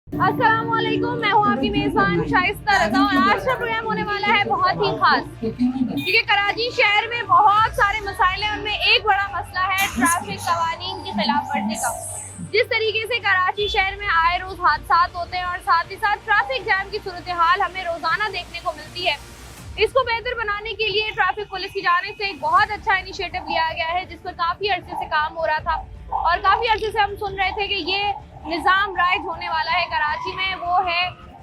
अस्सलामुअलैकुम, मैं हूँ आपकी मेज़बान शाइस्ता रज़ा और आज का प्रोग्राम होने वाला है बहुत ही खास, क्योंकि कराची शहर में बहुत सारे मसाइल हैं। उनमें एक बड़ा मसला है ट्रैफिक कवानीन की खिलाफ वर्जी का। जिस तरीके से कराची शहर में आए रोज हादसात होते हैं और साथ ही साथ ट्रैफिक जैम की सूरत हाल हमें रोजाना देखने को मिलती है, इसको बेहतर बनाने के लिए ट्रैफिक पुलिस की जानिब से एक बहुत अच्छा इनिशिएटिव लिया गया है, जिस पर काफी अरसे से काम हो रहा था और काफी अरसे से हम सुन रहे थे कि ये निज़ाम राइज होने वाला है कराची में। वो है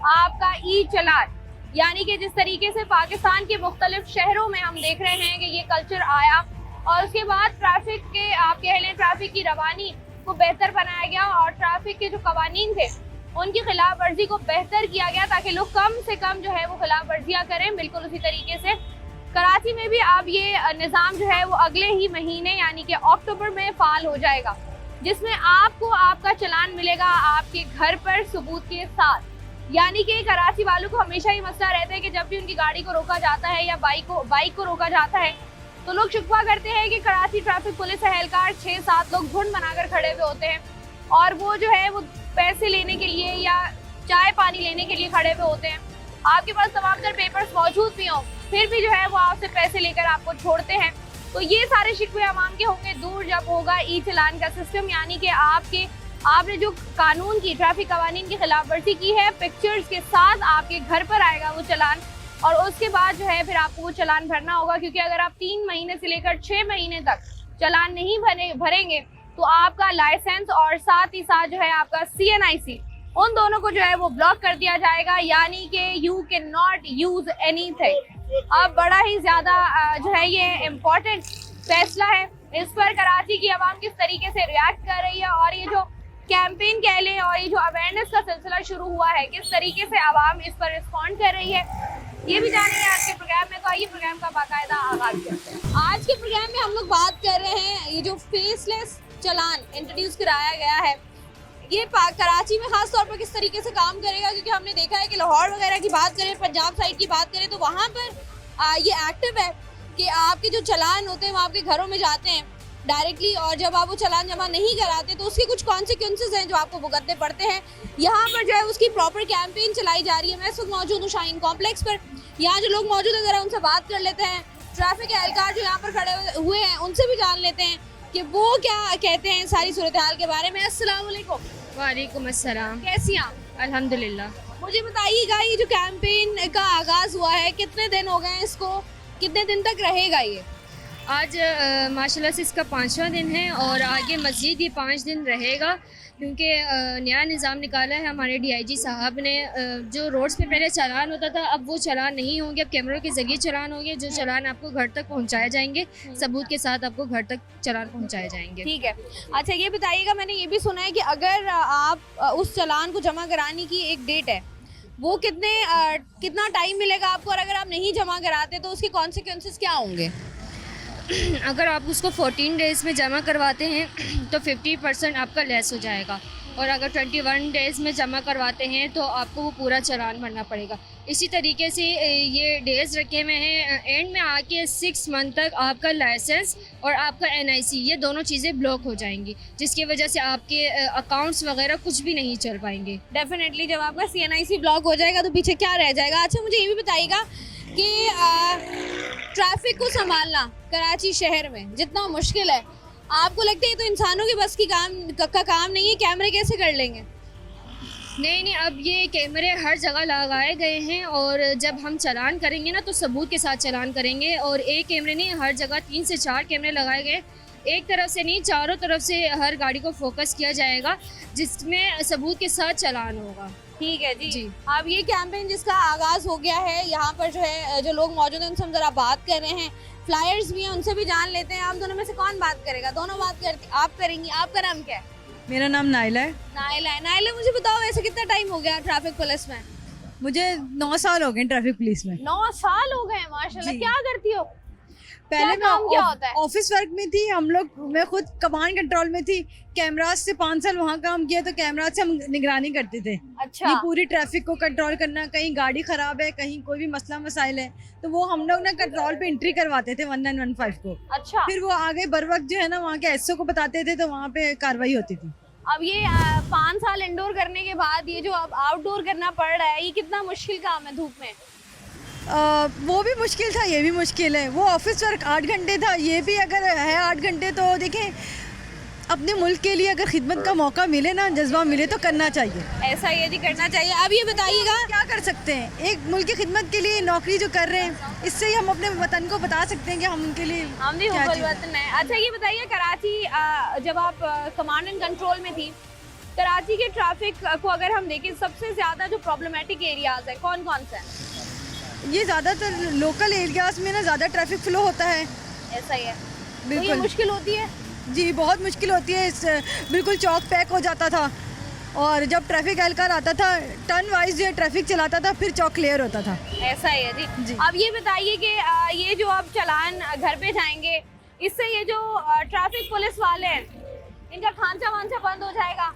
आपका ई चलान, यानी कि जिस तरीके से पाकिस्तान के मुख्तलिफ शहरों में हम देख रहे हैं कि ये कल्चर आया और उसके बाद ट्रैफिक के आप कह लें ट्रैफिक की रवानी को बेहतर बनाया गया और ट्रैफिक के जो कवानीन थे उनकी खिलाफ वर्जी को बेहतर किया गया ताकि लोग कम से कम जो है वो खिलाफ वर्जियाँ करें। बिल्कुल उसी तरीके से कराची में भी अब ये निज़ाम जो है वो अगले ही महीने यानी कि अक्टूबर में फाल हो जाएगा, जिसमें आपको आपका चलान मिलेगा आपके घर पर सबूत के साथ। यानी कि कराची वालों को हमेशा ही मसला रहता है कि जब भी उनकी गाड़ी को रोका जाता है या बाइक को रोका जाता है तो लोग शिकवा करते हैं कि कराची ट्रैफिक पुलिस एहलकार 6-7 लोग झुंड बनाकर खड़े हुए होते हैं और वो जो है वो पैसे लेने के लिए या चाय पानी लेने के लिए खड़े हुए होते हैं। आपके पास तमाम तर पेपर्स मौजूद भी हों फिर भी जो है वो आपसे पैसे लेकर आपको छोड़ते हैं। तो ये सारे शिकवे अवाम के होंगे दूर जब होगा ई चलान का सिस्टम, यानी कि आपने जो कानून की ट्रैफिक कवानीन की खिलाफ वर्जी की है पिक्चर्स के साथ आपके घर पर आएगा वो चलान और उसके बाद जो है फिर आपको वो चलान भरना होगा, क्योंकि अगर आप 3 महीने से लेकर 6 महीने तक चलान नहीं भरेंगे तो आपका लाइसेंस और साथ ही साथ जो है आपका CNIC उन दोनों को जो है वो ब्लॉक कर दिया जाएगा, यानी कि you can not use anything. अब बड़ा ही ज्यादा जो है ये इम्पोर्टेंट फैसला है। इस पर कराची की आवाम किस तरीके से रिएक्ट कर रही है और ये जो कैंपेन कह लें और ये जो अवेयरनेस का सिलसिला शुरू हुआ है किस तरीके से आवाम इस पर रिस्पॉन्ड कर रही है, ये भी जानेंगे आज के प्रोग्राम में। तो आइए प्रोग्राम का बाकायदा आगाज करते हैं। आज के प्रोग्राम में हम लोग बात कर रहे हैं ये जो फेसलेस चलान इंट्रोड्यूस कराया गया है ये कराची में खास तौर पर किस तरीके से काम करेगा, क्योंकि हमने देखा है कि लाहौर वगैरह की बात करें, पंजाब साइड की बात करें तो वहाँ पर ये एक्टिव है कि आपके जो चलान होते हैं वो आपके घरों में जाते हैं डायरेक्टली और जब आप वो चलान जमा नहीं कराते तो उसके कुछ कॉन्सिक्वेंसेस हैं जो आपको भुगतने पड़ते हैं। यहाँ पर जो है उसकी प्रॉपर कैंपेन चलाई जा रही है। मैं इस वक्त मौजूद हूँ शाहीन कॉम्प्लेक्स पर। यहाँ जो लोग मौजूद है ज़रा उनसे बात कर लेते हैं, ट्रैफिक एहलकार जो यहाँ पर खड़े हुए हैं उनसे भी जान लेते हैं कि वो क्या कहते हैं सारी सूरत हाल के बारे में। अस्सलाम वालेकुम। वालेकुम अस्सलाम। कैसी हैं आप? अल्हम्दुलिल्लाह। मुझे बताइएगा ये जो कैंपेन का आगाज़ हुआ है कितने दिन हो गए हैं इसको, कितने दिन तक रहेगा ये? आज माशाल्लाह से इसका 5वां दिन है और आगे मज़ीद ये 5 दिन रहेगा, क्योंकि नया निज़ाम निकाला है हमारे DIG साहब ने। जो रोड्स पे पहले चालान होता था अब वो चालान नहीं होंगे, अब कैमरों के ज़रिए चालान होंगे। जो चालान आपको घर तक पहुंचाए जाएंगे, सबूत के साथ आपको घर तक चालान पहुंचाए जाएंगे। ठीक है। अच्छा ये बताइएगा, मैंने ये भी सुना है कि अगर आप उस चालान को जमा कराने की एक डेट है वो कितना टाइम मिलेगा आपको और अगर आप नहीं जमा कराते तो उसके कॉन्सिक्वेंसेस क्या होंगे? अगर आप उसको 14 डेज़ में जमा करवाते हैं तो 50% आपका लेस हो जाएगा और अगर 21 डेज़ में जमा करवाते हैं तो आपको वो पूरा चालान भरना पड़ेगा। इसी तरीके से ये डेज़ रखे हुए हैं। एंड में आके 6 मंथ तक आपका लाइसेंस और आपका NIC ये दोनों चीज़ें ब्लॉक हो जाएंगी, जिसकी वजह से आपके अकाउंट्स वगैरह कुछ भी नहीं चल पाएंगे। डेफिनेटली जब आपका CNIC ब्लॉक हो जाएगा तो पीछे क्या रह जाएगा। अच्छा मुझे ये भी बताइएगा कि ट्रैफिक को संभालना कराची शहर में जितना मुश्किल है, आपको लगता है तो इंसानों के बस की काम नहीं है, कैमरे कैसे कर लेंगे? नहीं, अब ये कैमरे हर जगह लगाए गए हैं और जब हम चालान करेंगे ना तो सबूत के साथ चालान करेंगे। और एक कैमरे नहीं, हर जगह 3 से 4 कैमरे लगाए गए, एक तरफ से नहीं चारों तरफ से हर गाड़ी को फोकस किया जाएगा जिसमें सबूत के साथ चालान होगा। ठीक है जी। अब ये कैंपेन जिसका आगाज़ हो गया है, यहाँ पर जो है जो लोग मौजूद हैं उनसे हम ज़रा बात कर रहे हैं, फ्लायर्स भी हैं उनसे भी जान लेते हैं। आप दोनों में से कौन बात करेगा? दोनों बात करती आप करेंगी। आपका नाम क्या है? मेरा नाम नाइला है। नाइला, मुझे बताओ ऐसे कितना टाइम हो गया ट्रैफिक पुलिस में? मुझे 9 साल हो गए ट्रैफिक पुलिस में। 9 साल हो गए माशाल्लाह। क्या करती हो? पहले क्या काम क्या होता है? ऑफिस वर्क में थी हम लोग, मैं खुद कमांड कंट्रोल में थी। कैमरास से 5 साल वहाँ काम किया तो कैमरा से हम निगरानी करते थे। अच्छा। ये पूरी ट्रैफिक को कंट्रोल करना, कहीं गाड़ी खराब है, कहीं कोई भी मसला मसाइल है तो वो हम लोग ना कंट्रोल पे एंट्री करवाते थे 1915 को। अच्छा। फिर वो आगे बर वक्त जो है ना वहाँ के SO को बताते थे तो वहाँ पे कार्रवाई होती थी। अब ये 5 साल इंडोर करने के बाद ये जो अब आउटडोर करना पड़ रहा है, ये कितना मुश्किल काम है धूप में? वो भी मुश्किल था, ये भी मुश्किल है। वो ऑफिस वर्क 8 घंटे था, ये भी अगर है 8 घंटे। तो देखें, अपने मुल्क के लिए अगर खिदमत का मौका मिले ना, जज्बा मिले तो करना चाहिए। ऐसा ये जी करना चाहिए। अब ये बताइएगा, क्या कर सकते हैं, एक मुल्क की खिदमत के लिए नौकरी जो कर रहे हैं, इससे ही हम अपने वतन को बता सकते हैं कि हम उनके लिए हम भी क्या हुब्बुल चीज़- वतन है। अच्छा ये बताइए, कराची जब आप कमांड एंड कंट्रोल में थी, कराची के ट्रैफिक को अगर हम देखें, सबसे ज़्यादा जो प्रॉब्लमेटिक एरियाज है कौन कौन से हैं? ये ज़्यादातर लोकल एरियाज़ में ना ज़्यादा ट्रैफिक फ्लो होता है। ऐसा ही है, तो ये बिल्कुल मुश्किल होती है। जी, बहुत मुश्किल होती है। बिल्कुल चौक पैक हो जाता था, और जब ट्रैफिक एहलकार आता था टर्न वाइज जो ट्रैफिक चलाता था, फिर चौक क्लियर होता था। ऐसा ही है जी। जी। अब ये बताइए कि ये जो अब चालान घर पे जाएंगे, इससे ये जो ट्रैफिक पुलिस वाले हैं, इनका खांचा वांचा बंद हो जाएगा,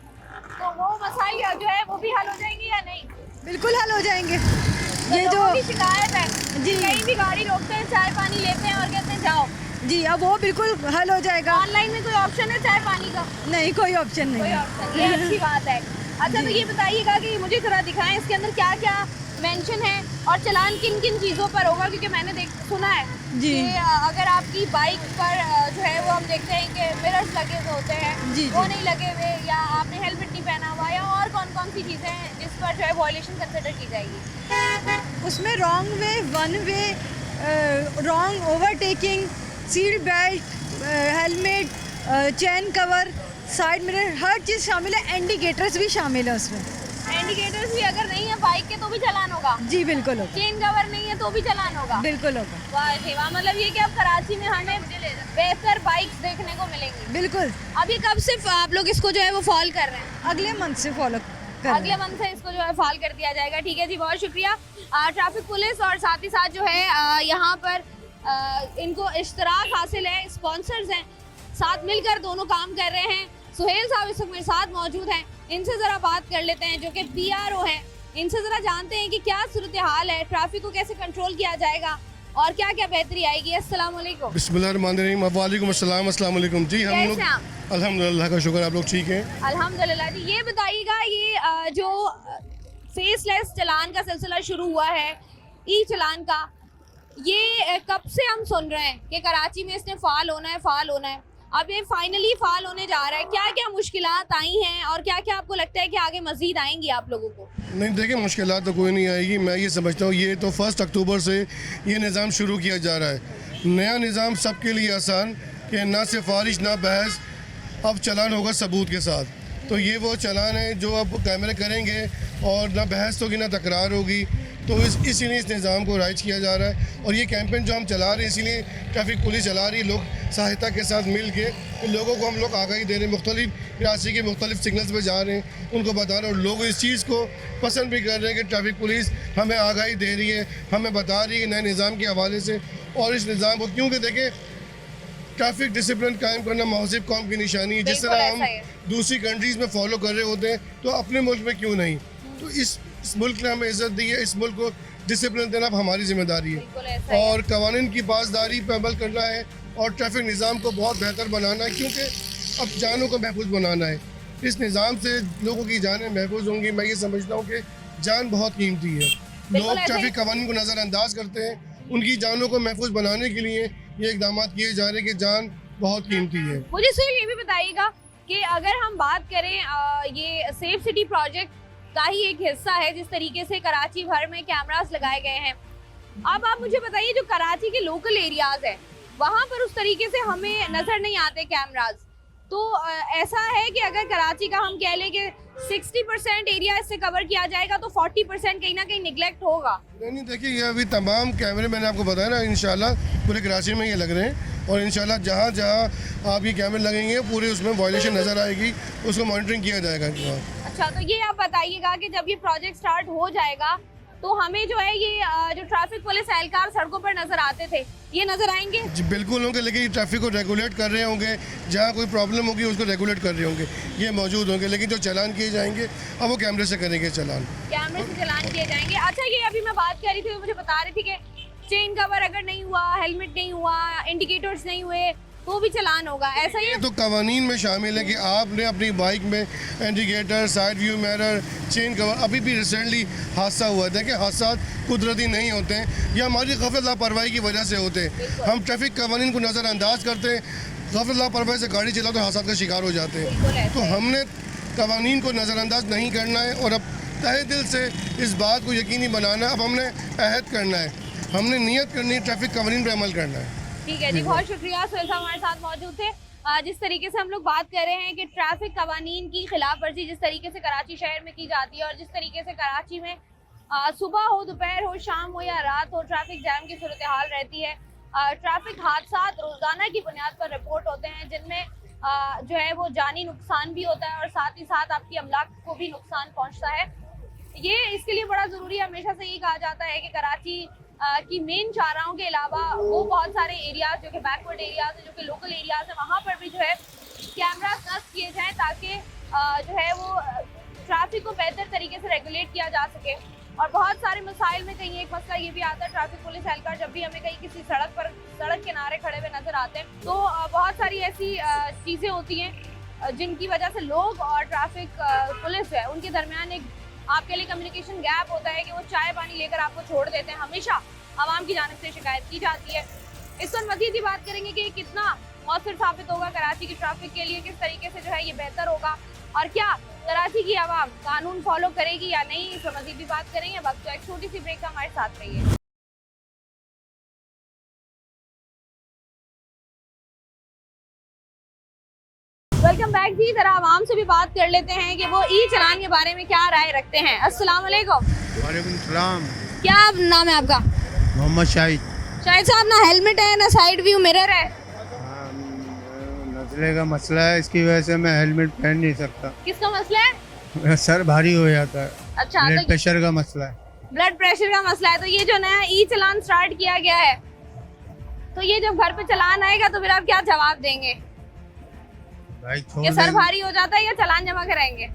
तो वो मसाइल जो है वो भी हल हो जाएंगे या नहीं? बिल्कुल हल हो जाएंगे। तो ये जो लोगों की शिकायत है जी। कहीं भी गाड़ी रोकते हैं, चाय पानी लेते हैं और कहते हैं जाओ। जी, अब वो बिल्कुल हल हो जाएगा। ऑनलाइन में कोई ऑप्शन है चाय पानी का? नहीं, कोई ऑप्शन कोई नहीं। ऑप्शन, ये अच्छी बात है। अच्छा तो ये बताइएगा कि मुझे थोड़ा दिखाएं इसके अंदर क्या क्या मेंशन है और चालान किन किन चीज़ों पर होगा, क्योंकि मैंने सुना है जी। कि अगर आपकी बाइक पर जो है वो हम देखते हैं कि मिरर्स लगे हुए होते हैं, जी, वो जी। नहीं लगे हुए, या आपने हेलमेट नहीं पहना हुआ, या और कौन कौन सी चीज़ें हैं जिस पर जो है वॉयलेशन कंसिडर की जाएगी? उसमें wrong way, one way, wrong overtaking, seat belt, helmet, chain cover, side mirror, हर चीज़ शामिल है। इंडिकेटर्स भी शामिल है उसमें। इंडिकेटर्स भी अगर नहीं है बाइक के तो भी चालान होगा? जी बिल्कुल होगा, चेन कवर नहीं है तो भी चालान होगा? बिल्कुल होगा। वाह जी वाह, मतलब ये कि अब कराची में हमें बेहतर बाइक्स देखने को मिलेंगी। बिल्कुल, अभी कब से आप लोग इसको जो है वो फॉल कर रहे हैं? अगले मंथ से फॉलो कर अगले मंथ से इसको जो है फॉल कर दिया जाएगा। ठीक है जी, बहुत शुक्रिया ट्रैफिक पुलिस, और साथ ही साथ जो है यहाँ पर इनको इश्तराक हासिल है, स्पॉन्सर्स हैं, साथ मिलकर दोनों काम कर रहे हैं। सुहेल साहब इस वक्त मेरे साथ मौजूद हैं, इनसे ज़रा बात कर लेते हैं, जो कि PRO हैं। इनसे ज़रा जानते हैं कि क्या सूरत हाल है, ट्रैफिक को कैसे कंट्रोल किया जाएगा और क्या क्या बेहतरी आएगी। अस्सलाम वालेकुम। बिस्मिल्लाहिर्रहमानिर्रहीम। वालेकुम अस्सलाम, अस्सलाम वालेकुम जी। हम लोग कैसे हैं आप? अल्हम्दुलिल्लाह का शुक्र, आप लोग ठीक हैं? अल्हम्दुलिल्लाह जी। ये बताइएगा, ये जो फेसलेस चालान का सिलसिला शुरू हुआ है, ई चालान का, ये कब से हम सुन रहे हैं कि कराची में इसने फ़ाल होना है, फ़ाल होना है। अब ये फाइनली फ़ाल होने जा रहा है। क्या क्या मुश्किलात आई हैं और क्या क्या आपको लगता है कि आगे मज़ीद आएंगी आप लोगों को? नहीं देखिए, मुश्किलात तो कोई नहीं आएगी। मैं ये समझता हूँ ये तो 1 अक्टूबर से ये निज़ाम शुरू किया जा रहा है। नया निज़ाम सबके लिए आसान, कि ना सिफारिश ना बहस, अब चालान होगा सबूत के साथ। तो ये वो चालान है जो अब कैमरे करेंगे, और ना बहस होगी ना तकरार होगी। तो इसीलिए इस निज़ाम को राइज किया जा रहा है। और ये कैंपेन जो हम चला रहे हैं, इसीलिए ट्रैफिक पुलिस चला रही है, लोग सहायता के साथ मिल के लोगों को हम लोग आगाही दे रहे हैं। मुख्तलिफ कराची के मुख्तलिफ सिग्नल्स पे जा रहे हैं, उनको बता रहे हैं, और लोग इस चीज़ को पसंद भी कर रहे हैं कि ट्रैफिक पुलिस हमें आगाही दे रही है, हमें बता रही है नए निज़ाम के हवाले से। और इस निज़ाम को, क्योंकि देखें, ट्रैफिक डिसिप्लिन कायम करना महज़िब कौम की निशानी है। जिस बिल्कुल तरह ऐसा है। हम दूसरी कंट्रीज़ में फॉलो कर रहे होते हैं, तो अपने मुल्क में क्यों नहीं? तो इस मुल्क ने हमें इज़्ज़त दी है, इस मुल्क को डिसिप्लिन देना हमारी जिम्मेदारी है। बिल्कुल ऐसा ही है। और कवानीन की पासदारी पर अमल करना है, और ट्रैफिक निज़ाम को बहुत बेहतर बनाना है, क्योंकि अब जानों को महफूज बनाना है। इस निज़ाम से लोगों की जानें महफूज होंगी। मैं ये समझता हूँ कि जान बहुत कीमती है। बिल्कुल लोग ऐसे ही। ट्रैफिक कवानीन को नज़रअंदाज करते हैं। उनकी जानों को महफूज बनाने के लिए ये इकदाम किए जा रहे हैं कि जान बहुत कीमती है। मुझे सुहेल ये भी बताइएगा कि अगर हम बात करें ये सेफ सिटी प्रोजेक्ट का ही एक हिस्सा है, जिस तरीके से कराची भर में कैमरास लगाए गए हैं। अब आप मुझे बताइए, जो कराची के लोकल एरियाज है, वहाँ पर उस तरीके से हमें नज़र नहीं आते कैमराज। तो ऐसा है कि अगर कराची का हम कह लें कि 60% एरिया इससे कवर किया जाएगा, तो 40% कहीं ना कहीं निगलेक्ट होगा। नहीं देखिए, ये अभी तमाम कैमरे मैंने आपको बताया ना, इंशाल्लाह पूरे कराची में ये लग रहे हैं। और इंशाल्लाह जहाँ जहाँ आप ये कैमरे लगेंगे, पूरे उसमें वायलेशन नज़र आएगी, उसको मॉनिटरिंग किया जाएगा। अच्छा, तो ये आप बताइएगा कि जब ये प्रोजेक्ट स्टार्ट हो जाएगा, तो हमें जो है ये जो ट्रैफिक पुलिस एहलकार सड़कों पर नजर आते थे, ये नजर आएंगे? जी बिल्कुल होंगे, लेकिन ये ट्रैफिक को रेगुलेट कर रहे होंगे। जहाँ कोई प्रॉब्लम होगी उसको रेगुलेट कर रहे होंगे, ये मौजूद होंगे। लेकिन जो चालान किए जाएंगे, अब वो कैमरे से करेंगे चालान, कैमरे से चालान किए जाएंगे। अच्छा, ये अभी मैं बात कर रही थी, मुझे बता रही थी कि चेन कवर अगर नहीं हुआ, हेलमेट नहीं हुआ, इंडिकेटर्स नहीं हुए, तो भी चालान होगा, ऐसा ही है? तो कवानीन में शामिल है कि आपने अपनी बाइक में indicator, side view mirror, chain cover, अभी भी रिसेंटली हादसा हुआ था कि हादसा कुदरती नहीं होते हैं, या हमारी गफलत लापरवाही की वजह से होते हैं। हम ट्रैफिक कवानीन को नज़रअंदाज करते हैं, गफलत लापरवाही से गाड़ी चलाते तो हादसा का शिकार हो जाते हैं। तो हमने कवानीन को नज़रअंदाज नहीं करना है और अब तहे दिल से इस बात को यकीनी बनाना है। अब हमने अहद करना है, हमने नियत करनी है, ट्रैफिक कवानीन पर अमल करना है। ठीक है जी, बहुत शुक्रिया। सोहेल साहब हमारे साथ मौजूद थे। जिस तरीके से हम लोग बात कर रहे हैं कि ट्रैफिक कवानीन की खिलाफ वर्जी जिस तरीके से कराची शहर में की जाती है और जिस तरीके से कराची में सुबह हो, दोपहर हो, शाम हो या रात हो, ट्रैफिक जैम की सूरत हाल रहती है। ट्रैफिक हादसा रोजाना की बुनियाद पर रिपोर्ट होते हैं, जिनमें जो है वो जानी नुकसान भी होता है और साथ ही साथ आपकी अमलाक को भी नुकसान पहुंचता है। ये इसके लिए बड़ा ज़रूरी है, हमेशा से ये कहा जाता है कि कराची की मेन चौराहों के अलावा वो बहुत सारे एरियाज जो कि बैकवर्ड एरियाज हैं, जो कि लोकल एरियाज हैं, वहाँ पर भी जो है कैमरा नस्ब किए जाएँ ताकि जो है वो ट्रैफिक को बेहतर तरीके से रेगुलेट किया जा सके। और बहुत सारे मसाइल में कहीं एक मसला ये भी आता है, ट्रैफिक पुलिस एहलकार जब भी हमें कहीं किसी सड़क किनारे खड़े हुए नजर आते हैं तो बहुत सारी ऐसी चीज़ें होती हैं जिनकी वजह से लोग और ट्रैफिक पुलिस है उनके दरमियान एक आपके लिए कम्युनिकेशन गैप होता है कि वो चाय पानी लेकर आपको छोड़ देते हैं। हमेशा आवाम की जानिब से शिकायत की जाती है। इस पर मज़ीद ही बात करेंगे कि कितना मौसर साबित होगा कराची की ट्रैफिक के लिए, किस तरीके से जो है ये बेहतर होगा और क्या कराची की आवाम कानून फॉलो करेगी या नहीं, इस पर मज़ीद भी बात करेंगे। वक्त एक छोटी सी ब्रेक का, हमारे साथ रहिए। वेलकम बैक जी। जरा आवाम से भी बात कर लेते हैं कि वो ई चलान के बारे में क्या राय रखते हैं। अस्सलाम वालेकुम। वालेकुम सलाम। क्या नाम है आपका? मोहम्मद शाहिद। शाहिद साहब, ना हेलमेट है ना साइड व्यू मिरर है। नजले का मसला है, इसकी वजह से मैं हेलमेट पहन नहीं सकता। किसका मसला है? मेरा सर भारी हो जाता है। अच्छा, ब्लड तो प्रेशर का मसला है। ब्लड प्रेशर का मसला है। तो ये जो नया ई चलान स्टार्ट किया गया है, तो ये जब घर पे चलान आएगा तो फिर आप क्या जवाब देंगे? बाइक छोड़ ये सर देंगे। भारी हो जाता है या चलान जमा कराएंगे?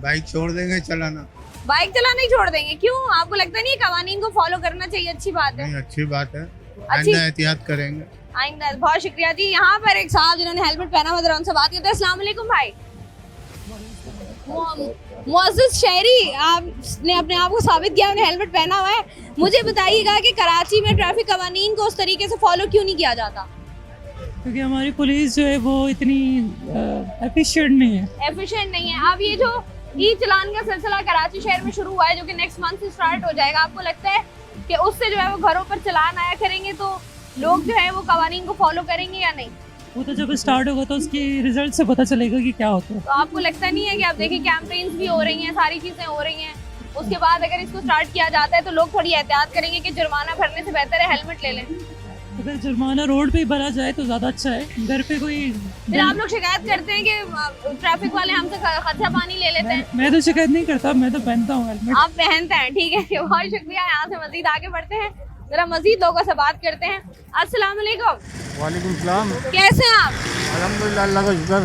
बाइक छोड़ देंगे चलाना। बाइक चलाना ही छोड़ देंगे? क्यों, आपको लगता नहीं कवानीन को फॉलो करना चाहिए? अच्छी बात है, नहीं, अच्छी बात है, अच्छी आइंदा एहतियात करेंगे। आइंदा। बहुत शुक्रिया जी। यहाँ पर एक साहब जिन्होंने हेलमेट पहना हुआ, जरा उनसे बात करते हैं। अस्सलाम वालेकुम भाई। मुअज़्ज़ज़ शहरी, आपने अपने आप को साबित किया, उन्हें हेलमेट पहना हुआ है। मुझे बताइएगा कि कराची में ट्रैफिक कवानीन को उस तरीके से फॉलो क्यों नहीं किया जाता? क्योंकि हमारी पुलिस जो है वो इतनी एफिशिएंट नहीं है। एफिशिएंट नहीं है। अब ये जो ई चलान का सिलसिला कराची शहर में शुरू हुआ है, जो कि नेक्स्ट मंथ से स्टार्ट हो जाएगा, आपको लगता है कि उससे जो है वो घरों पर चलान आया करेंगे तो लोग जो है वो कवानीन को फॉलो करेंगे या नहीं? वो तो जब स्टार्ट होगा तो उसकी रिजल्ट से पता चलेगा कि क्या होता है। तो आपको लगता नहीं है कि आप देखिए कैंपेन्स भी हो रही हैं, सारी चीज़ें हो रही हैं, उसके बाद अगर इसको स्टार्ट किया जाता है तो लोग थोड़ी एहतियात करेंगे कि जुर्माना भरने से बेहतर है हेलमेट ले लें? अगर जुर्माना रोड पे ही भरा जाए तो ज़्यादा अच्छा है। घर पे कोई फिर आप लोग शिकायत करते हैं कि ट्रैफिक वाले हमसे खर्चा पानी ले लेते हैं। मैं तो शिकायत नहीं करता, मैं तो पहनता हूँ हेलमेट। आप पहनते हैं, ठीक है, बहुत शुक्रिया। यहाँ से मजीद आगे बढ़ते हैं, जरा मजीद लोगों से बात करते हैं। अस्सलाम वालेकुम। वालेकुम सलाम। कैसे हैं आप? अल्हम्दुलिल्लाह, अल्लाह का शुक्र।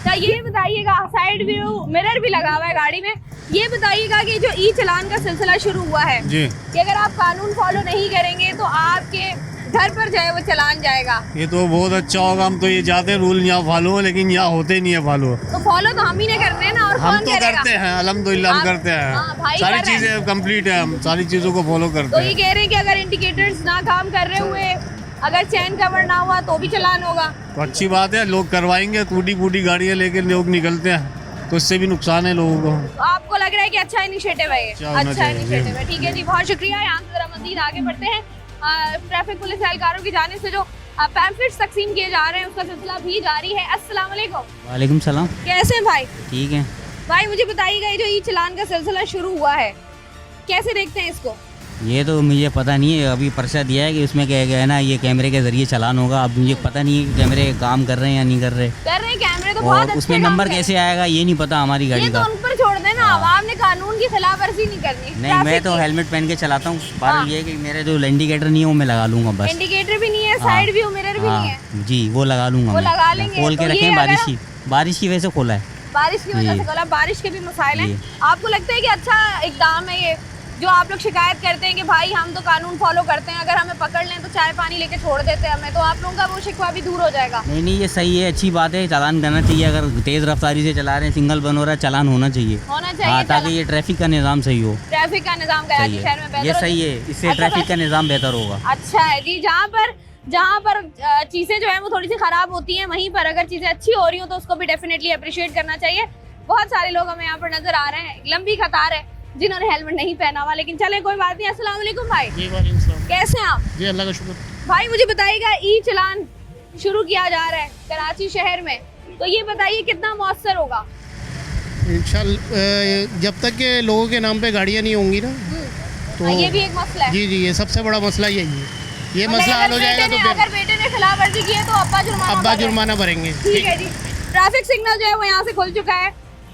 तो ये बताइएगा, साइड व्यू मिरर भी लगा हुआ है गाड़ी में, ये बताइएगा कि जो ई चलान का सिलसिला शुरू हुआ है जी, कि अगर आप कानून फॉलो नहीं करेंगे तो आपके घर पर जो है वो चलान जाएगा। ये तो बहुत अच्छा होगा। हम तो ये चाहते हैं रूल यहाँ फॉलो हो, लेकिन यहाँ होते नहीं है फॉलो। तो फॉलो तो हम ही ने करने हैं ना, और हम कौन तो करेगा? करते हैं, अल्हम्दुलिल्लाह हम आप- करते हाँ, भाई हैं। सारी कर रहे हैं। चीजें कंप्लीट है, हम सारी चीजों को फॉलो तो करते ये हैं। कह रहे हैं कि अगर इंडिकेटर्स ना काम कर रहे हुए, अगर चैन कवर ना हुआ तो भी चलान होगा। तो अच्छी बात है, लोग करवाएंगे। टूटी फूटी गाड़ियाँ लेके लोग निकलते हैं तो इससे भी नुकसान है लोगों को। तो आपको लग रहा है कि अच्छा इनिशिएटिव है ये? अच्छा होना अच्छा चाहिए, इनिशिएटिव जी। है, ठीक है जी, बहुत शुक्रिया। यहाँ से जरा मजीद आगे बढ़ते हैं। ट्रैफिक पुलिस एहलकारों की जानिब से जो पैम्फलेट्स तकसीम किए जा रहे हैं उसका सिलसिला भी जारी है। अस्सलाम वालेकुम। वालेकुम सलाम। कैसे हैं भाई? ठीक है। भाई मुझे बताइएगा, ये जो ई चलान का सिलसिला शुरू हुआ है, कैसे देखते हैं इसको? ये तो मुझे पता नहीं है, अभी पर्चा दिया है कि उसमें क्या है ना, ये कैमरे के जरिए चलान होगा। अब मुझे पता नहीं है कि कैमरे काम कर रहे हैं या नहीं कर रहे। कर रहे हैं कैमरे तो बहुत और अच्छे उसमें काम नंबर कर रहे कैसे आएगा ये नहीं पता हमारी हैं। गाड़ी ये तो का। उन पर छोड़ देना, आवाम ने कानून की खिलाफ वर्जी नहीं करनी। नहीं, मैं तो हेलमेट पहन के चलाता हूँ। बात ये है कि मेरे जो इंडिकेटर नहीं है वो मैं लगा लूंगा बस। इंडिकेटर भी नहीं है, साइड व्यू मिरर भी नहीं है। हाँ जी, वो लगा लूंगा। वो मैं लगा लेंगे। खोल के तो रखे ये हैं, अगर- बारिश की वजह से खोला है। बारिश की वजह जी। से खोला, बारिश के भी मसाइल हैं। जी। आपको लगता है कि अच्छा इकदाम है ये जो आप लोग शिकायत करते हैं कि भाई हम तो कानून फॉलो करते हैं, अगर हमें पकड़ लें तो चाय पानी लेके छोड़ देते हैं हमें, तो आप लोगों का वो शिकवा भी दूर हो जाएगा। नहीं नहीं, ये सही है, अच्छी बात है, चालान करना चाहिए। अगर तेज़ रफ्तारी से चला रहे हैं, सिग्नल बंद हो रहा है, चालान होना चाहिए। होना चाहिए हाँ, ताकि ये ट्रैफिक का निज़ाम सही हो। ट्रैफिक का निज़ाम कराची शहर में बेहतर ये हो सही जाए। है, इससे अच्छा, ट्रैफिक का निज़ाम बेहतर होगा। अच्छा है जी। जहाँ पर चीज़ें जो है वो थोड़ी सी ख़राब होती हैं, वहीं पर अगर चीज़ें अच्छी हो रही हो तो उसको भी डेफिनेटली अप्रिशिएट करना चाहिए। बहुत सारे लोग हमें यहाँ पर नजर आ रहे हैं, लंबी कतार है जिन्होंने हेलमेट नहीं पहना हुआ, लेकिन चले कोई बात नहीं। अस्सलाम वालेकुम भाई, कैसे हैं आप? जी अल्लाह का शुक्र। भाई मुझे बताइएगा, ई चलान शुरू किया जा रहा है कराची शहर में, तो ये बताइए कितना मौसर होगा? इंशाल्लाह जब तक के लोगों के नाम पे गाड़ियाँ नहीं होंगी ना, तो ये भी एक मसला है। जी ये सबसे बड़ा मसला यही है। ये मतलब मसला हल हो अगर जाएगा तो अगर बेटे ने खिलाफ वर्जी की है तो अब्बा जुर्माना भरेंगे। ठीक है जी। ट्रैफिक सिग्नल जो है वो यहाँ से खुल चुका है,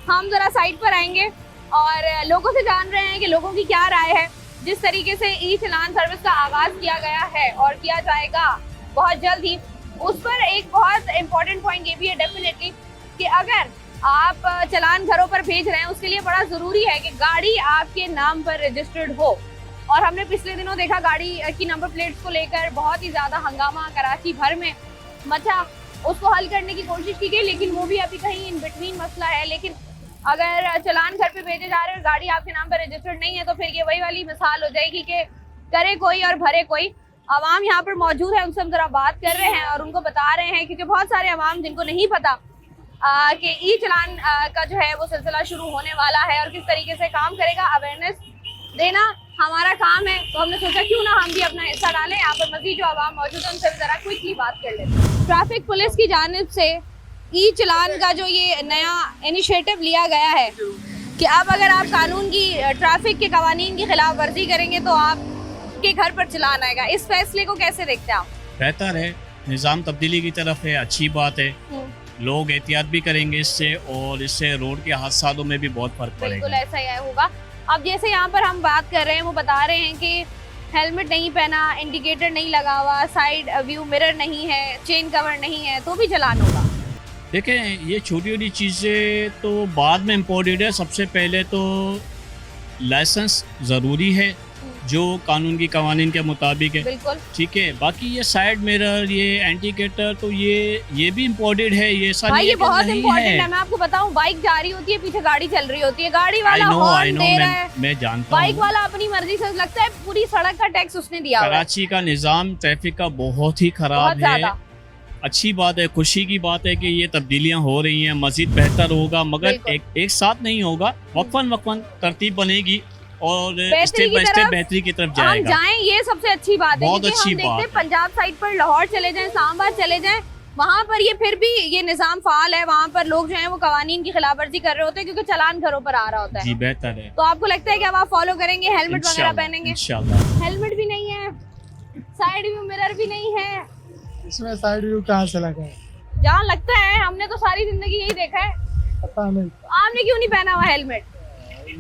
हम जरा साइड पर आएंगे और लोगों से जान रहे हैं कि लोगों की क्या राय है। जिस तरीके से ई चलान सर्विस का आगाज किया गया है और किया जाएगा बहुत जल्द ही, उस पर एक बहुत इंपॉर्टेंट पॉइंट ये भी है डेफिनेटली कि अगर आप चलान घरों पर भेज रहे हैं, उसके लिए बड़ा ज़रूरी है कि गाड़ी आपके नाम पर रजिस्टर्ड हो। और हमने पिछले दिनों देखा गाड़ी की नंबर प्लेट्स को लेकर बहुत ही ज़्यादा हंगामा कराची भर में मचा, उसको हल करने की कोशिश की गई, लेकिन वो भी अभी कहीं इन बिटवीन मसला है। लेकिन अगर चलान घर पे भेजे जा रहे हैं और गाड़ी आपके नाम पर रजिस्टर्ड नहीं है तो फिर ये वही वाली मिसाल हो जाएगी कि करे कोई और भरे कोई। अवाम यहाँ पर मौजूद है, उनसे हम जरा बात कर रहे हैं और उनको बता रहे हैं, क्योंकि बहुत सारे अवाम जिनको नहीं पता कि ई चलान का जो है वो सिलसिला शुरू होने वाला है और किस तरीके से काम करेगा, अवेयरनेस देना हमारा काम है। तो हमने सोचा क्यों ना हम भी अपना हिस्सा डालें। यहाँ पर मजीद जो अवाम मौजूद है उनसे जरा क्विकली बात कर लेते हैं। ट्रैफिक पुलिस की जानिब से ई चलान का जो ये नया इनिशिएटिव लिया गया है कि अब अगर आप कानून की ट्रैफिक के कवानीन की खिलाफ वर्जी करेंगे तो आपके घर पर चलान आएगा, इस फैसले को कैसे देखते हैं आप? बेहतर है, निज़ाम तब्दीली की तरफ है, अच्छी बात है। लोग एहतियात भी करेंगे इससे और इससे रोड के हादसों में भी बहुत फर्क बिल्कुल पड़ेगा। ऐसा ही होगा। अब जैसे यहाँ पर हम बात कर रहे हैं, वो बता रहे हैं कि हेलमेट नहीं पहना, इंडिकेटर नहीं लगा हुआ, साइड व्यू मिरर नहीं है, चेन कवर नहीं है, तो भी चलान होगा। देखें, ये छोटी छोटी चीज़ें तो बाद में इम्पोर्टेड है। सबसे पहले तो लाइसेंस ज़रूरी है जो कानून की कवानीन के मुताबिक है, बिल्कुल ठीक है। बाकी ये साइड मिरर, ये इंडिकेटर, तो ये भी इम्पोर्टेड है। ये सारी भाई ये बहुत नहीं इम्पोर्टेंट है। मैं आपको बताऊं, बाइक जा रही होती है, पीछे गाड़ी चल रही होती है, गाड़ी वाला I हॉर्न know, दे रहा है, मैं जानता बाइक हूँ। वाला अपनी मर्जी से, लगता है पूरी सड़क का टैक्स उसने दिया हुआ है। कराची का निज़ाम ट्रैफिक का बहुत ही बहुत ख़राब है। ज्यादा अच्छी बात है, खुशी की बात है कि ये तब्दीलियां हो रही हैं, मजीद बेहतर होगा, मगर बिल्कुल। एक साथ नहीं होगा, वक्फन तरतीब बनेगी और बेहतरी स्टेप की बाय स्टेप तरफ बेहतरी की तरफ हम जाएगा। जाएं, ये सबसे अच्छी बात है। बहुत क्योंकि अच्छी हम देखते हैं बात है। पंजाब साइड पर लाहौर चले जाएं, इस्लामाबाद चले जाएं, वहाँ पर ये फिर भी ये निज़ाम फाल है, वहाँ पर लोग जो हैं वो कवानीन की खिलाफवर्जी कर रहे होते हैं क्योंकि चलान घरों पर आ रहा होता है। जी बेहतर है। तो आपको लगता है कि अब आप फॉलो करेंगे, हेलमेट वगैरह पहनेंगे? इंशाल्लाह। हेलमेट भी नहीं है, साइड व्यू मिरर भी नहीं है, इसमें साइड व्यू कहाँ से लगा है? जहाँ लगता है, हमने तो सारी जिंदगी यही देखा है। पता नहीं, आपने क्यों नहीं पहना हुआ हेलमेट?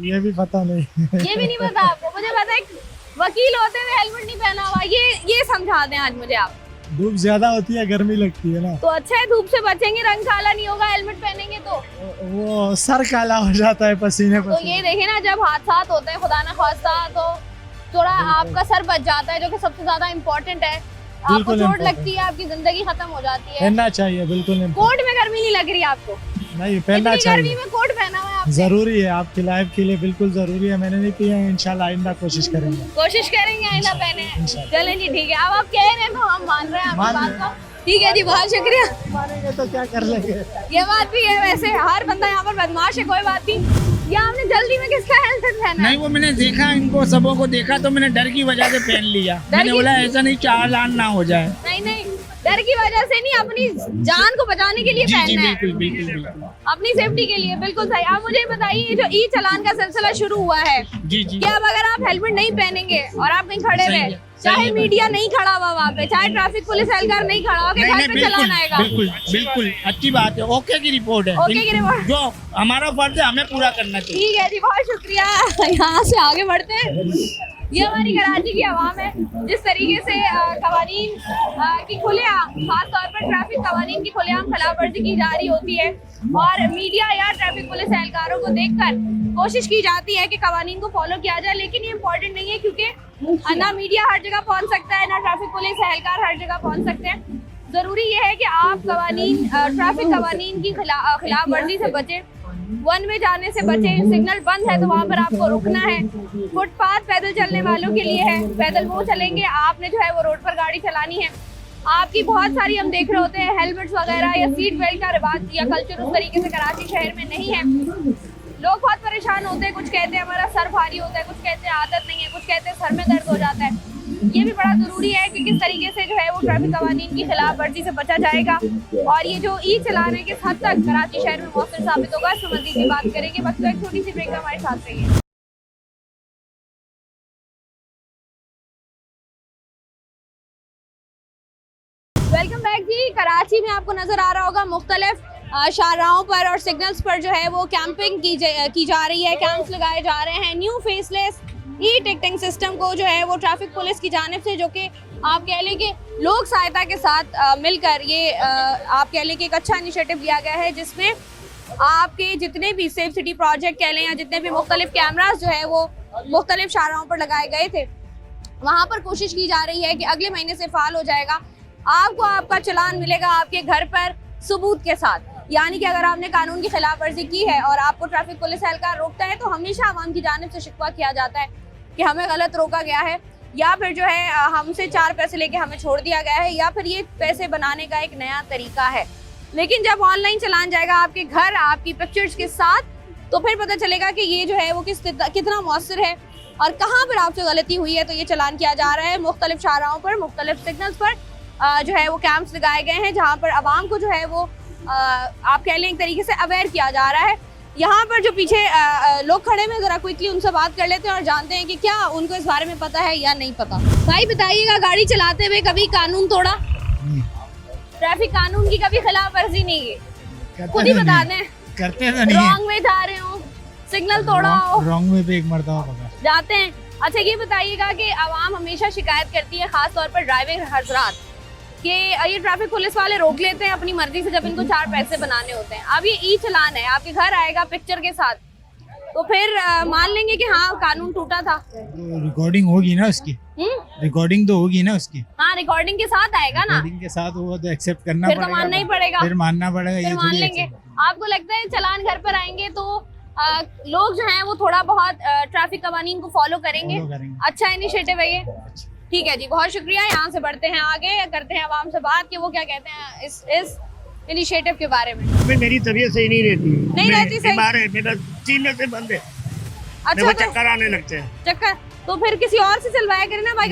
ये भी पता नहीं। ये भी नहीं पता आपको? मुझे पता है, वकील होते हुए हेलमेट नहीं पहना हुआ, ये समझा दें आज मुझे आप। धूप ज्यादा होती है, गर्मी लगती है ना, तो अच्छा है, धूप से बचेंगे, रंग काला नहीं होगा हेलमेट पहनेंगे तो। वो सर काला हो जाता है पसीने तो ये देखे ना, जब हादसात होते हैं खुदा न खास्ता, तो थोड़ा आपका सर बच जाता है, जो कि सबसे ज्यादा इम्पोर्टेंट है। आपको बिल्कुल चोट important लगती है, आपकी जिंदगी खत्म हो जाती है। पहनना चाहिए, बिल्कुल कोट में गर्मी नहीं लग रही आपको? नहीं, पहनना इतनी गर्मी चाहिए, में कोट पहना हुआ है आपने? जरूरी है, आपकी लाइफ के लिए बिल्कुल जरूरी है। मैंने नहीं किया है, इंशाल्लाह आइंदा कोशिश करेंगे। कोशिश करेंगे आइंदा पहने। इंशाल्लाह। चलें जी, ठीक है। अब आप कह रहे हैं तो हम मान रहे हैं आपकी बात को। ठीक है जी, बहुत शुक्रिया। मारेंगे तो क्या कर लेंगे। ये बात भी है, वैसे हर बंदा यहाँ पर बदमाश है, कोई बात नहीं। या आपने जल्दी में किसका हेलमेट पहना है? नहीं, वो मैंने देखा, इनको सबों को देखा तो मैंने डर की वजह से पहन लिया। मैंने की- बोला ऐसा नहीं, चालान ना हो जाए। नहीं नहीं, डर की वजह से नहीं, अपनी जान को बचाने के लिए जी जी पहनना है, बिल्कुल बिल्कुल बिल्कुल। अपनी सेफ्टी के लिए। बिल्कुल सही। आप मुझे बताइए, जो ई चलान का सिलसिला शुरू हुआ है, जी जी कि अब अगर आप हेलमेट नहीं पहनेंगे और आप कहीं खड़े सही हुए, है, चाहे सही है। मीडिया नहीं खड़ा हुआ वहाँ पे, चाहे ट्रैफिक पुलिस एहलकार नहीं खड़ा हो, नहीं घर नहीं पे बिल्कुल चलान आएगा। बिल्कुल बिल्कुल अच्छी बात है। ओके की रिपोर्ट है। ओके की रिपोर्ट। जो हमारा फर्ज है हमें पूरा करना चाहिए। ठीक है जी, बहुत शुक्रिया। यहाँ से आगे बढ़ते हैं। ये हमारी कराची की आवाम है। जिस तरीके से कवानीन की खुलेआम, खासतौर पर ट्रैफिक कवानीन की खुलेआम खिलाफ वर्जी की जा रही होती है और मीडिया या ट्रैफिक पुलिस एहलकारों को देखकर कोशिश की जाती है कि कवानीन को फॉलो किया जाए, लेकिन ये इम्पोर्टेंट नहीं है क्योंकि ना मीडिया हर जगह पहुंच सकता है, ना ट्रैफिक पुलिस एहलकार हर जगह पहुंच सकते हैं। ज़रूरी ये है कि आप कवानीन, ट्रैफिक कवानीन की खिलाफ वर्जी से बचें, वन में जाने से बचें। सिग्नल बंद है तो वहाँ पर आपको रुकना है। फुटपाथ पैदल चलने वालों के लिए है, पैदल वो चलेंगे, आपने जो है वो रोड पर गाड़ी चलानी है। आपकी बहुत सारी हम देख रहे होते हैं हेलमेट्स वगैरह या सीट बेल्ट का रिवाज या कल्चर उस तरीके से कराची शहर में नहीं है। लोग बहुत परेशान होते हैं, कुछ कहते हैं हमारा सर भारी होता है, कुछ कहते हैं आदत नहीं है, कुछ कहते हैं सर में दर्द हो जाता है। ये भी बड़ा ज़रूरी है कि किस तरीके से जो है वो ट्रैफिक कवानीन की खिलाफ वर्जी से बचा जाएगा और ये जो ई चलान है किस हद तक कराची शहर में मौसर साबित होगा, इस पर मज़ीद की बात करेंगे। बस तो एक छोटी सी ब्रेक में हमारे साथ रहिए। वेलकम बैक जी। कराची में आपको नज़र आ रहा होगा मुख्तलिफ शाहराहों पर और सिग्नल्स पर जो है वो कैंपिंग की जा रही है, कैंप्स लगाए जा रहे हैं। New faceless e ticketing system को जो है वो ट्रैफिक पुलिस की जानिब से, जो कि आप कह लें कि लोक सहायता के साथ मिलकर ये आप कह लें कि एक अच्छा इनिशिएटिव लिया गया है, जिसमें आपके जितने भी सेफ सिटी प्रोजेक्ट कह लें या जितने भी मुख्तलिफ कैमरास जो है वो मुख्तलिफ शाहराहों पर लगाए गए थे, वहाँ पर कोशिश की जा रही है कि अगले महीने से फ़ाल हो जाएगा। आपको आपका चालान मिलेगा आपके घर पर सबूत के साथ, यानी कि अगर आपने कानून की खिलाफ वर्जी की है और आपको ट्रैफिक पुलिस एहलकार रोकता है तो हमेशा आवाम की जानिब से शिकवा किया जाता है कि हमें गलत रोका गया है, या फिर जो है हमसे 4 पैसे लेके हमें छोड़ दिया गया है, या फिर ये पैसे बनाने का एक नया तरीका है। लेकिन जब ऑनलाइन चलान जाएगा आपके घर आपकी पिक्चर्स के साथ, तो फिर पता चलेगा कि ये जो है वो कितना मौसर है और कहाँ पर आपसे गलती हुई है। तो ये चलान किया जा रहा है मुख्तलिफ शाहराहों पर, मुख्तलिफ सिग्नल्स पर जो है वो कैंप्स लगाए गए हैं, जहाँ पर आवाम को जो है वो आप कह लें एक तरीके से अवेयर किया जा रहा है। यहाँ पर जो पीछे लोग खड़े हैं, ज़रा क्विकली उनसे बात कर लेते हैं और जानते हैं कि क्या उनको इस बारे में पता है या नहीं पता। भाई बताइएगा, गाड़ी चलाते हुए कभी कानून तोड़ा? ट्रैफिक कानून की कभी खिलाफ वर्जी नहीं की? खुद ही बता दें। करते तो नहीं, रॉन्ग में जा रहे हो, सिग्नल तोड़ा हो, रॉन्ग में भी एक मरतबा पकड़ा जाते हैं। अच्छा ये बताइएगा कि आवाम हमेशा शिकायत करती है, खास तौर पर ड्राइविंग हजरात, कि ये ट्रैफिक पुलिस वाले रोक लेते हैं अपनी मर्जी से जब इनको 4 पैसे बनाने होते हैं। अब ये ई चलान है, आपके घर आएगा पिक्चर के साथ, तो फिर मान लेंगे कि हाँ कानून टूटा था। तो रिकॉर्डिंग होगी ना उसकी, रिकॉर्डिंग तो होगी ना उसकी। हाँ रिकॉर्डिंग के साथ आएगा ना, रिकॉर्डिंग के साथ होगा तो एक्सेप्ट करना फिर पड़ेगा, तो मानना ही पड़ेगा, फिर मानना पड़ेगा, फिर मान लेंगे। आपको लगता है चलान घर पर आएंगे तो लोग जो हैं वो थोड़ा बहुत ट्रैफिक कवानीन को फॉलो करेंगे? अच्छा इनिशिएटिव है ये, ठीक है जी, बहुत शुक्रिया। यहाँ से बढ़ते हैं आगे, करते हैं आवाम से बात कि वो क्या कहते हैं इस इनिशिएटिव के बारे में। मेरी तबीयत सही नहीं रहती, नहीं रहती सही, बीमार है, मेरा सीने से बंद है, अच्छा तो चक्कर आने लगते हैं। चक्कर तो फिर किसी और से चलवाया करें ना भाई,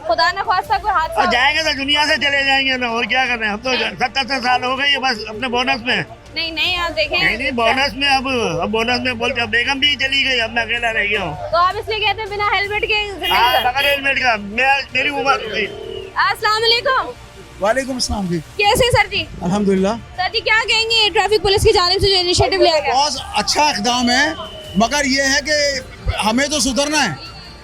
खुदा न खास्ता कोई हादसा जाएंगे तो दुनिया से चले जाएंगे ना, और क्या कर रहे हैं। अब तो 77 साल हो गए बस अपने बोनस में। नहीं आप देखें, नहीं बोनस में, अब बोनस में बोलते, अब बेगम भी चली गई, अब मैं अकेला रह गया हूँ। तो आप इसलिए कहते हैं बिना हेलमेट के? बगैर हेलमेट का मेरी उम्र। अस्सलाम वालेकुम। वालेकुम अस्सलाम जी। कैसे सर जी? अल्हम्दुलिल्लाह। सर जी क्या कहेंगे ट्रैफिक पुलिस की जानिब से जो इनिशिएटिव लिया गया? बहुत अच्छा इक़दाम है, मगर ये है कि हमें तो सुधरना है,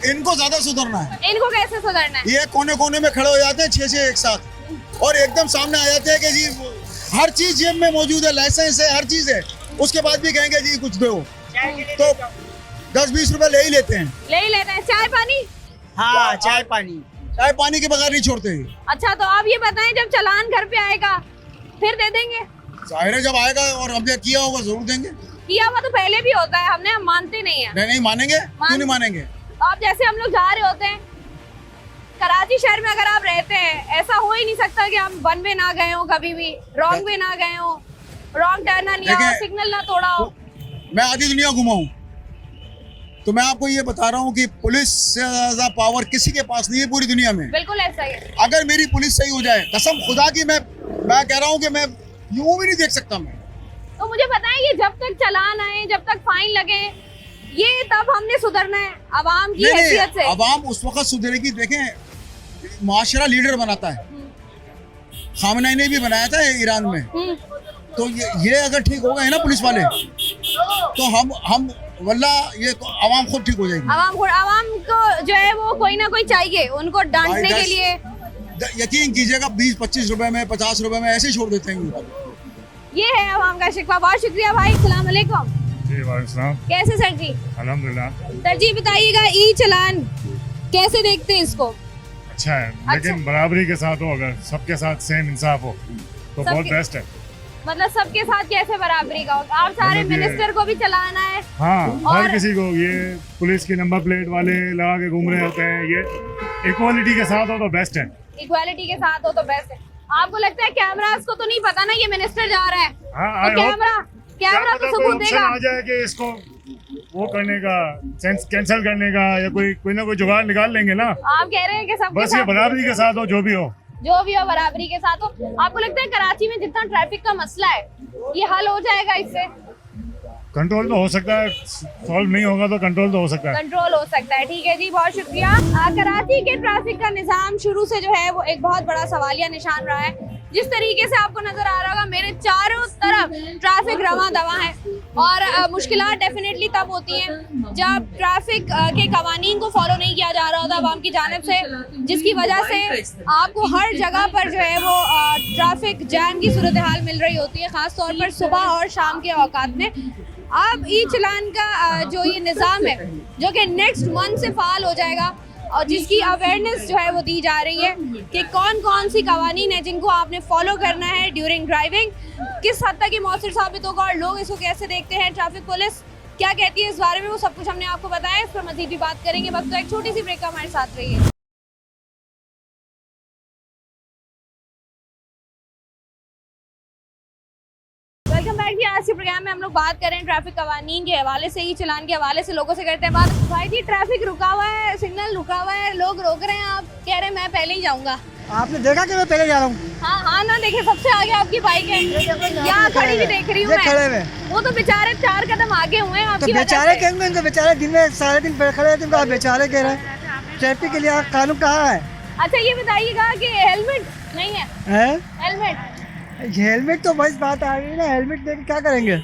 इनको ज्यादा सुधरना है। इनको कैसे सुधरना है? ये कोने कोने में खड़े हो जाते हैं 6 एक साथ और एकदम सामने आ जाते हैं कि जी हर चीज जेब में मौजूद है, लाइसेंस है, हर चीज है, उसके बाद भी कहेंगे जी कुछ दो, तो 10-20 रुपए ले ही लेते हैं। चाय पानी? हाँ चाय पानी के बगैर नहीं छोड़ते। अच्छा तो आप ये बताएं, जब चालान घर पे आएगा फिर दे देंगे? जाहिर है जब आएगा और हमने किया होगा जरूर देंगे। किया हुआ तो पहले भी होता है, हम मानते नहीं है। नहीं मानेंगे, क्यों नहीं मानेंगे। आप जैसे हम लोग जा रहे होते हैं कराची शहर में, अगर आप रहते हैं, ऐसा हो ही नहीं सकता कि हम वन वे ना गए हो, कभी भी रॉन्ग वे ना गए हो, रॉन्ग टर्न ना लिया हो, सिग्नल ना तोड़ा हो। मैं आधी दुनिया घुमा हूँ, तो मैं आपको ये बता रहा हूँ कि पुलिस से ज्यादा पावर किसी के पास नहीं है पूरी दुनिया में। बिल्कुल ऐसा ही है। अगर मेरी पुलिस सही हो जाए, कसम खुदा की, मैं कह रहा हूँ कि मैं यूं भी नहीं देख सकता मैं। तो मुझे बताएं, ये जब तक चालान आए, जब तक फाइन लगे, ये तब हमने सुधरना है आवाम की हैसियत से। आवाम उस वक्त सुधरेगी। देखें, माशरा लीडर बनाता है, खामनेई ने भी बनाया था ईरान में, तो ये अगर ठीक हो गए ना पुलिस वाले, तो हम वल्ला ये आवाम खुद ठीक हो जाएगी। आवाम को जो है वो कोई ना कोई चाहिए उनको डांटने के लिए। यकीन कीजिएगा 20-25 रुपए में 50 रुपए में ऐसे ही छोड़ देते हैं। ये है आवाम का शिकवा। बहुत शुक्रिया भाई। अस्सलाम वालेकुम। जी वालेकुम। कैसे सर जी? अल्हम्दुलिल्लाह। सर जी बताइएगा ई चलान कैसे देखते हैं इसको? अच्छा है, लेकिन बराबरी के साथ हो, अगर सबके साथ सेम इंसाफ हो तो बहुत बेस्ट है। मतलब सबके साथ कैसे बराबरी का होगा? आप सारे मतलब ये- मिनिस्टर को भी चलाना है? हाँ, और- हर किसी को। ये पुलिस की नंबर प्लेट वाले लगा के घूम रहे होते हैं, ये इक्वालिटी के साथ हो तो बेस्ट है। इक्वालिटी के साथ हो तो बेस्ट है। आपको लगता है कैमरास को तो नहीं पता ना ये मिनिस्टर जा रहा है? हाँ, तो कैमरा तो सबूत देगा। आ जाए कि इसको वो करने का, कैंसिल करने का, या कोई ना कोई जुगाड़ निकाल लेंगे ना। आप कह रहे हैं कि सबके बस ये साथ बराबरी के साथ हो, जो भी हो। बराबरी के साथ हो। आपको लगता है कराची में जितना ट्रैफिक का मसला है ये हल हो जाएगा इससे? कंट्रोल तो हो सकता है, सॉल्व नहीं होगा तो कंट्रोल तो हो सकता है। कंट्रोल हो सकता है। ठीक है जी, बहुत शुक्रिया। कराची के ट्रैफिक का निज़ाम शुरू से जो है वो एक बहुत बड़ा सवालिया निशान रहा है। जिस तरीके से आपको नजर आ रहा होगा मेरे चारों तरफ ट्रैफिक रवां दवा है और मुश्किलात डेफिनेटली तब होती हैं जब ट्रैफिक के कवानीन को फॉलो नहीं किया जा रहा होता आवाम की जानिब से, जिसकी वजह से आपको हर जगह पर जो है वो ट्रैफिक जैम की सूरत हाल मिल रही होती है, ख़ास तौर पर सुबह और शाम के औकात में। अब ई चलान का जो ये निज़ाम है जो कि नेक्स्ट मंथ से फ़ाल हो जाएगा और जिसकी अवेयरनेस जो है वो दी जा रही है कि कौन कौन सी कवानीन है जिनको आपने फॉलो करना है ड्यूरिंग ड्राइविंग, किस हद तक ये मौसर साबित होगा और लोग इसको कैसे देखते हैं, ट्रैफिक पुलिस क्या कहती है इस बारे में, वो सब कुछ हमने आपको बताया। इस पर मजीद भी बात करेंगे। वक्त तो एक छोटी सी ब्रेक का हमारे साथ रहिए। वेलकम बैक जी। आज के प्रोग्राम में हम लोग बात करें ट्रैफिक कवानीन के हवाले से, ई चलान के हवाले से लोगों से करते हैं बात। भाई जी ट्रैफिक रुका हुआ है, सिग्नल रुका हुआ है, लोग रोक रहे हैं, आप कह रहे हैं मैं पहले ही जाऊंगा। आपने देखा कि मैं पहले जा रहा हूँ? हाँ हाँ ना देखे, सबसे आगे आपकी बाइक है, यहाँ खड़ी भी देख रही हूँ मैं। खड़े हुए वो तो बेचारे 4 कदम आगे हुए हैं तो आपकी वजह बेचारे से। कहेंगे उनको, बेचारे दिन में सारे दिन खड़े रहते हैं, बेचारे कह रहे हैं। ट्रैफिक के लिए कानून कहाँ है? अच्छा ये बताइएगा कि हेलमेट नहीं है? हेलमेट तो बस बात आ गई ना, हेलमेट देके क्या करेंगे?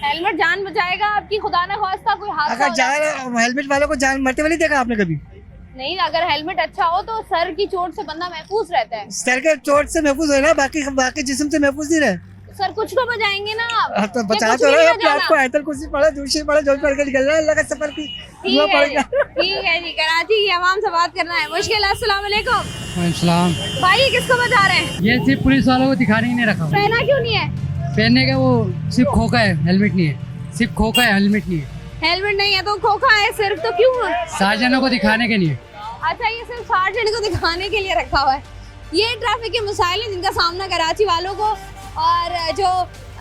हेलमेट जान बचाएगा आपकी, खुदा न खास्ता कोई हादसा अगर हो जाए। हेलमेट वालों को जान मरते हुए नहीं देखा आपने कभी? नहीं, अगर हेलमेट अच्छा हो तो सर की चोट से बंदा महफूज रहता है। सर के चोट से महफूज है ना, बाकी जिस्म से महफूज नहीं रहे। सर कुछ तो बचाएंगे ना आप। तो बचा कुछ तो भी रहे नहीं अपने आप को। आयतल कुर्सी पढ़ा, दूसरी पढ़ा, जो पढ़ के निकल रहा है, अल्लाह का सफर की दुआ ठीक पड़ है गया। ठीक है जी। कराची की आवाम से बात करना है मुश्किल। अस्सलाम वालेकुम। सलाम। भाई ये किसको बता रहे हैं? ये सिर्फ पुलिस वालों को दिखाने ही नहीं रखा हुआ। पहना क्यों नहीं है? पहनने का वो सिर्फ खोखा है, हेलमेट नहीं है। सिर्फ खोखा है, हेलमेट नहीं है। हेलमेट नहीं है तो खोखा है सिर्फ, तो क्यों? सार्जनों को दिखाने के लिए। अच्छा ये सिर्फ सार्जेंट को दिखाने के लिए रखा हुआ है। ये ट्रैफिक के मसाइल हैं जिनका सामना कराची वालों को और जो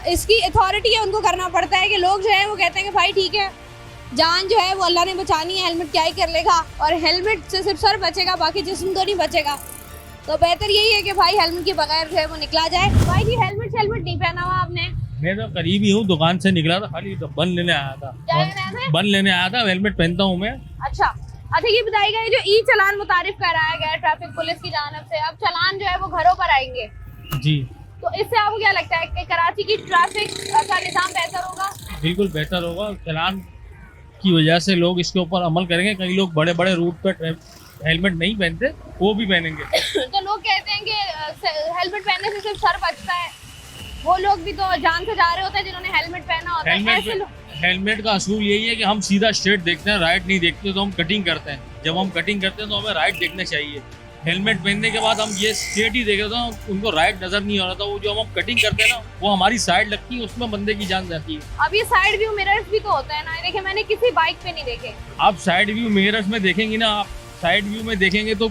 इसकी अथॉरिटी है उनको करना पड़ता है कि लोग जो है वो कहते हैं कि भाई ठीक है, जान जो है वो अल्लाह ने बचानी है, हेलमेट क्या ही कर लेगा, और हेलमेट से सिर्फ सर बचेगा, बाकी जिस्म तो नहीं बचेगा। तो बेहतर यही है कि भाई हेलमेट के बगैर जो है वो निकला जाए। भाई जी हेलमेट नहीं पहना हुआ आपने? मैं तो करीब ही हूँ, दुकान से निकला था, खाली तो बन लेने आया था। क्या लेने आए थे? बन लेने आया था, हेलमेट पहनता हूँ मैं। अच्छा ये बताइएगा, ये जो ई चलान मुतारिफ कराया गया है ट्रैफिक पुलिस की जानिब से, अब चलान जो है वो घरों पर आएंगे जी, तो इससे आपको क्या लगता है कि कराची की ट्रैफिक का निज़ाम बेहतर होगा? बिल्कुल बेहतर होगा। चलान की वजह से लोग इसके ऊपर अमल करेंगे। कई लोग बड़े बड़े रूट पर हेलमेट नहीं पहनते, वो भी पहनेंगे। तो लोग कहते हैं कि हेलमेट पहनने से सिर्फ सर बचता है, वो लोग भी तो जान से जा रहे होते हैं जिन्होंने हेलमेट पहना होता है। ऐसे लोग हेलमेट का असूल यही है कि हम सीधा स्ट्रेट देखते हैं, राइट नहीं देखते, तो हम कटिंग करते हैं। जब हम कटिंग करते हैं तो हमें राइट देखना चाहिए। हेलमेट पहनने के बाद हम ये स्ट्रेट ही देख रहे थे, उनको राइट नजर नहीं आ रहा था। वो जो हम कटिंग करते हैं ना, वो हमारी साइड लगती है, उसमें बंदे की जान जाती है। अब ये साइड व्यू मिरर्स भी तो होता है ना, देखिए मैंने किसी बाइक पे नहीं देखे। आप साइड व्यू मिरर्स में देखेंगे ना, आप साइड व्यू में देखेंगे तो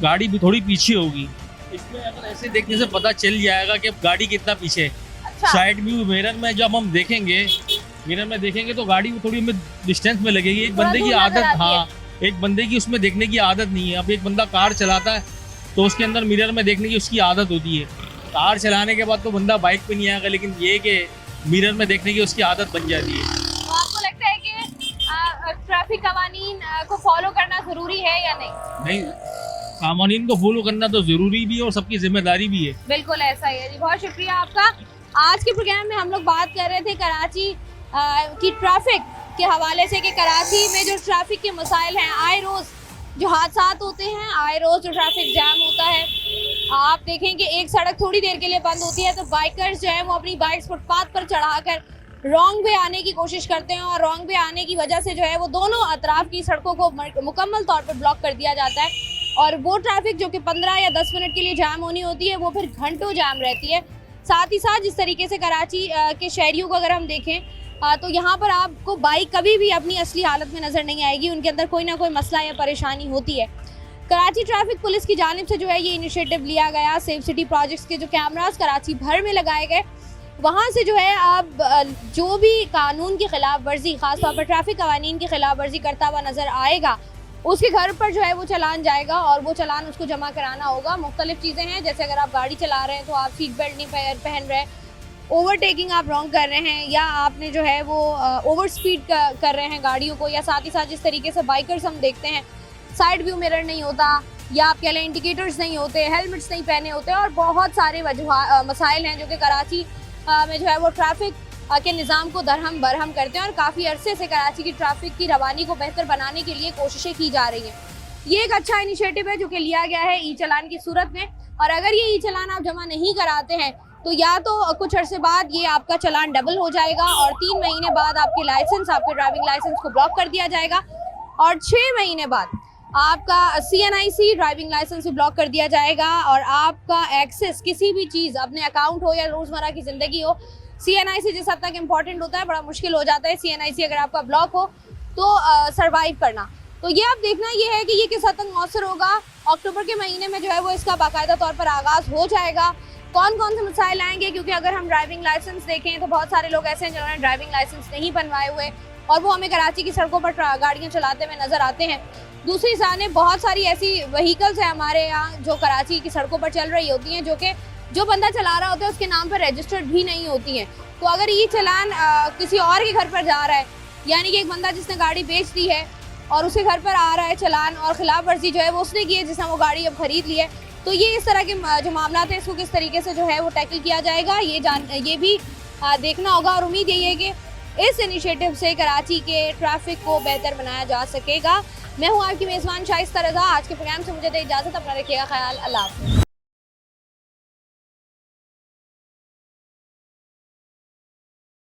गाड़ी भी थोड़ी पीछे होगी। इसमें अगर ऐसे देखने से पता चल जाएगा कि गाड़ी कितना पीछे है। अच्छा साइड व्यू मिरर में जब हम देखेंगे, मिरर में देखेंगे तो गाड़ी थोड़ी हमें डिस्टेंस में लगेगी। एक बंदे की आदत, हाँ एक बंदे की उसमें देखने की आदत नहीं है। अब एक बंदा कार चलाता है तो उसके अंदर मिरर में देखने की उसकी आदत होती है। कार चलाने के बाद तो बंदा बाइक पे नहीं आएगा, लेकिन ये कि मिरर में देखने की उसकी आदत बन जाती है। तो आपको लगता है कि ट्रैफिक कवानीन को फॉलो करना जरूरी है या नहीं? नहीं, कानून को फॉलो करना तो जरूरी भी है और सबकी जिम्मेदारी भी है। बिल्कुल ऐसा ही है जी। बहुत शुक्रिया आपका। आज के प्रोग्राम में हम लोग बात कर रहे थे कराची की ट्रैफिक के हवाले से कि कराची में जो ट्रैफिक के मसाइल हैं, आए रोज़ जो हादसात होते हैं, आए रोज़ जो ट्रैफिक जाम होता है। आप देखें कि एक सड़क थोड़ी देर के लिए बंद होती है तो बाइकर्स जो है वो अपनी बाइक्स फुटपाथ पर चढ़ाकर रॉन्ग वे आने की कोशिश करते हैं और रॉन्ग वे आने की वजह से जो है वो दोनों अतराफ की सड़कों को मुकम्मल तौर पर ब्लॉक कर दिया जाता है और वो ट्रैफिक जो कि 15 या 10 मिनट के लिए जाम होनी होती है वो फिर घंटों जाम रहती है। साथ ही साथ जिस तरीके से कराची के शहरियों को अगर हम देखें तो यहाँ पर आपको बाइक कभी भी अपनी असली हालत में नज़र नहीं आएगी, उनके अंदर कोई ना कोई मसला या परेशानी होती है। कराची ट्रैफिक पुलिस की जानिब से जो है ये इनिशिएटिव लिया गया, सेफ सिटी प्रोजेक्ट्स के जो कैमरास कराची भर में लगाए गए, वहाँ से जो है आप जो भी कानून की खिलाफ वर्जी, ख़ासतौर पर ट्रैफिक कवानीन की खिलाफ वर्जी करता हुआ नज़र आएगा, उसके घर पर जो है वो चालान जाएगा और वो चालान उसको जमा कराना होगा। मुख्तलिफ चीज़ें हैं, जैसे अगर आप गाड़ी चला रहे हैं तो आप सीट बेल्ट नहीं पहन रहे, ओवरटेकिंग आप रॉन्ग कर रहे हैं, या आपने जो है वो ओवर स्पीड कर रहे हैं गाड़ियों को, या साथ ही साथ जिस तरीके से बाइकर्स हम देखते हैं साइड व्यू मिरर नहीं होता, या आप कह लें इंडिकेटर्स नहीं होते, हेलमेट्स नहीं पहने होते, और बहुत सारे मसाइल हैं जो कि कराची में जो है वो ट्रैफिक के निज़ाम को दरहम बरहम करते हैं। और काफ़ी अरसे से कराची की ट्रैफिक की रवानी को बेहतर बनाने के लिए कोशिशें की जा रही हैं। ये एक अच्छा इनिशिएटिव है जो कि लिया गया है ई चालान की सूरत में, और अगर ये ई चालान आप जमा नहीं कराते हैं तो या तो कुछ अरसे बाद ये आपका चालान डबल हो जाएगा और 3 महीने बाद आपके लाइसेंस, आपके ड्राइविंग लाइसेंस को ब्लॉक कर दिया जाएगा, और 6 महीने बाद आपका CNIC ड्राइविंग लाइसेंस भी ब्लॉक कर दिया जाएगा, और आपका एक्सेस किसी भी चीज़, अपने अकाउंट हो या रोज़मर्रा की ज़िंदगी हो, CNIC जिस हद तक इम्पॉर्टेंट होता है, बड़ा मुश्किल हो जाता है CNIC अगर आपका ब्लॉक हो तो सर्वाइव करना। तो ये आप देखना ये है कि ये किस हद तक मौसर होगा। अक्टूबर के महीने में जो है वो इसका बाकायदा तौर पर आगाज़ हो जाएगा। कौन कौन से मसाइल आएंगे, क्योंकि अगर हम ड्राइविंग लाइसेंस देखें तो बहुत सारे लोग ऐसे हैं जिन्होंने ड्राइविंग लाइसेंस नहीं बनवाए हुए और वो हमें कराची की सड़कों पर गाड़ियाँ चलाते हुए नज़र आते हैं। दूसरी जानिब बहुत सारी ऐसी व्हीकल्स हैं हमारे यहाँ जो कराची की सड़कों पर चल रही होती हैं, जो कि जो बंदा चला रहा होता है उसके नाम पर रजिस्टर्ड भी नहीं होती हैं। तो अगर ये चालान किसी और के घर पर जा रहा है, यानी कि एक बंदा जिसने गाड़ी बेच दी है और उसके घर पर आ रहा है चालान, और खिलाफ वर्जी जो है वो उसने की है जिसने वो गाड़ी अब खरीद ली है, तो ये इस तरह के जो मामला है इसको किस तरीके से जो है वो टैकल किया जाएगा, ये भी देखना होगा। और उम्मीद यही है कि इस इनिशिएटिव से कराची के ट्रैफिक को बेहतर बनाया जा सकेगा। मैं हूँ आपकी मेज़बान शाइस्ता रज़ा। आज के प्रोग्राम से मुझे दे इजाज़त, अपना रखिएगा ख्याल। अल्लाह हाफ़िज़।